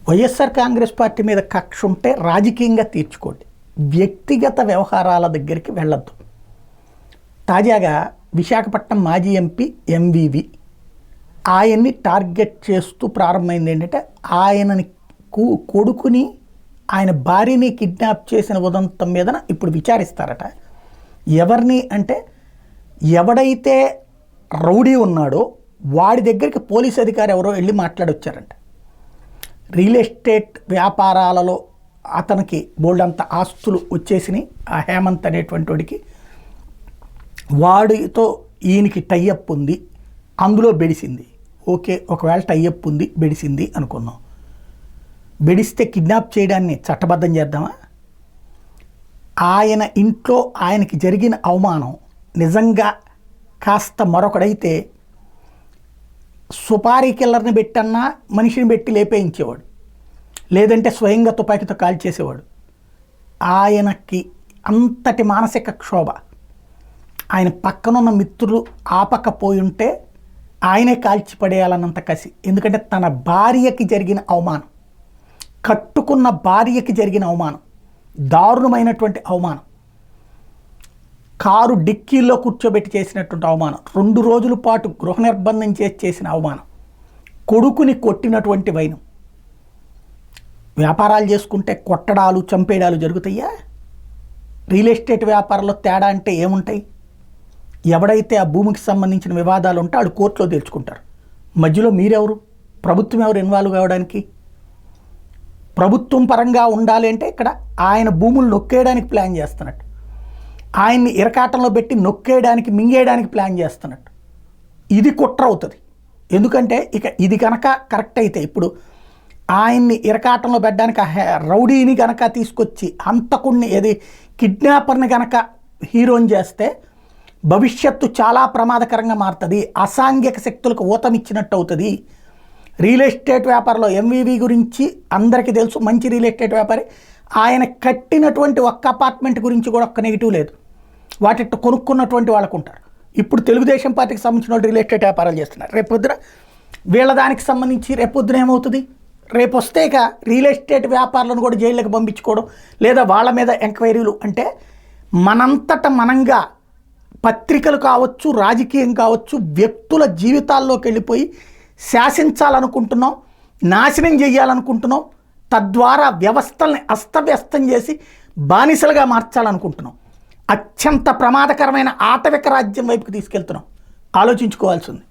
YSR Congress party మీద కక్ష ఉంటే రాజకీయంగా తీర్చుకోండి, వ్యక్తిగత వ్యవహారాల దగ్గరికి వెళ్ళొద్దు. తాజాగా విశాఖపట్నం మాజీ ఎంపీ ఎంవివి ఆయన్ని టార్గెట్ చేస్తూ ప్రారంభమైంది ఏంటంటే, ఆయనని కొడుకుని ఆయన భార్యని కిడ్నాప్ చేసిన ఉదంతం మీద ఇప్పుడు విచారిస్తారట. ఎవరిని అంటే, ఎవడైతే రౌడీ ఉన్నాడో వాడి దగ్గరికి పోలీస్ అధికారి ఎవరో వెళ్ళి మాట్లాడొచ్చారంట. రియల్ ఎస్టేట్ వ్యాపారాలలో అతనికి బోల్డంత ఆస్తులు వచ్చేసినాయి. ఆ హేమంత్ అనేటువంటి వాడికి, వాడితో ఈయనకి టైఅప్ ఉంది, అందులో బెడిసింది. ఓకే, ఒకవేళ టైఅప్ ఉంది, బెడిసింది అనుకుందాం. బెడిస్తే కిడ్నాప్ చేయడాన్ని చట్టబద్ధం చేద్దామా? ఆయన ఇంట్లో ఆయనకి జరిగిన అవమానం నిజంగా కాస్త మరొకడైతే సుపారీ కిల్లర్ని పెట్టన్నా మనిషిని పెట్టి లేపేయించేవాడు, లేదంటే స్వయంగా తుపాకీతో కాల్చేసేవాడు. ఆయనకి అంతటి మానసిక క్షోభ. ఆయన పక్కనున్న మిత్రులు ఆపకపోయి ఉంటే ఆయనే కాల్చి పడేయాలన్నంత కసి. ఎందుకంటే తన భార్యకి జరిగిన అవమానం, కట్టుకున్న భార్యకి జరిగిన అవమానం, దారుణమైనటువంటి అవమానం, కారు డిక్కీల్లో కూర్చోబెట్టి చేసినటువంటి అవమానం, 2 రోజుల పాటు గృహ నిర్బంధం చేసిన అవమానం, కొడుకుని కొట్టినటువంటి వైనం. వ్యాపారాలు చేసుకుంటే కొట్టడాలు చంపేయడాలు జరుగుతాయా? రియల్ ఎస్టేట్ వ్యాపారంలో తేడా అంటే ఏముంటాయి? ఎవడైతే ఆ భూమికి సంబంధించిన వివాదాలు ఉంటే వాళ్ళు కోర్టులో తేల్చుకుంటారు. మధ్యలో మీరెవరు? ప్రభుత్వం ఎవరు ఇన్వాల్వ్ కావడానికి? ప్రభుత్వం పరంగా ఉండాలి అంటే ఇక్కడ ఆయన భూములు నొక్కేయడానికి ప్లాన్ చేస్తున్నట్టు, ఆయన్ని ఇరకాటంలో పెట్టి నొక్కేయడానికి మింగేయడానికి ప్లాన్ చేస్తున్నట్టు. ఇది కుట్ర అవుతుంది. ఎందుకంటే ఇక ఇది కనుక కరెక్ట్ అయితే, ఇప్పుడు ఆయన్ని ఇరకాటంలో పెట్టడానికి రౌడీని కనుక తీసుకొచ్చి హంతకుడిని, ఏది కిడ్నాపర్ని కనుక హీరోని చేస్తే భవిష్యత్తు చాలా ప్రమాదకరంగా మారుతుంది. అసాంఘిక శక్తులకు ఊతమిచ్చినట్టు అవుతుంది. రియల్ ఎస్టేట్ వ్యాపారంలో ఎంవివి గురించి అందరికీ తెలుసు, మంచి రియల్ ఎస్టేట్ వ్యాపారి. ఆయన కట్టినటువంటి ఒక్క అపార్ట్మెంట్ గురించి కూడా ఒక్క నెగిటివ్ లేదు. వాటిని కొనుక్కున్నటువంటి వాళ్ళకు ఉంటారు. ఇప్పుడు తెలుగుదేశం పార్టీకి సంబంధించిన వాళ్ళు రియల్ ఎస్టేట్ వ్యాపారాలు చేస్తున్నారు. రేపొద్దున వీళ్ళ దానికి సంబంధించి రేపొద్దున ఏమవుతుంది? రేపు వస్తే ఇక రియల్ ఎస్టేట్ వ్యాపారులను కూడా జైళ్ళకి పంపించుకోవడం, లేదా వాళ్ళ మీద ఎంక్వైరీలు. అంటే మనంతట మనంగా పత్రికలు కావచ్చు, రాజకీయం కావచ్చు, వ్యక్తుల జీవితాల్లోకి వెళ్ళిపోయి శాసించాలనుకుంటున్నాం, నాశనం చేయాలనుకుంటున్నాం, తద్వారా వ్యవస్థల్ని అస్తవ్యస్తం చేసి బానిసలుగా మార్చాలనుకుంటున్నాం. అత్యంత ప్రమాదకరమైన ఆటవిక రాజ్యం వైపుకి తీసుకెళ్తున్నాం. ఆలోచించుకోవాల్సింది.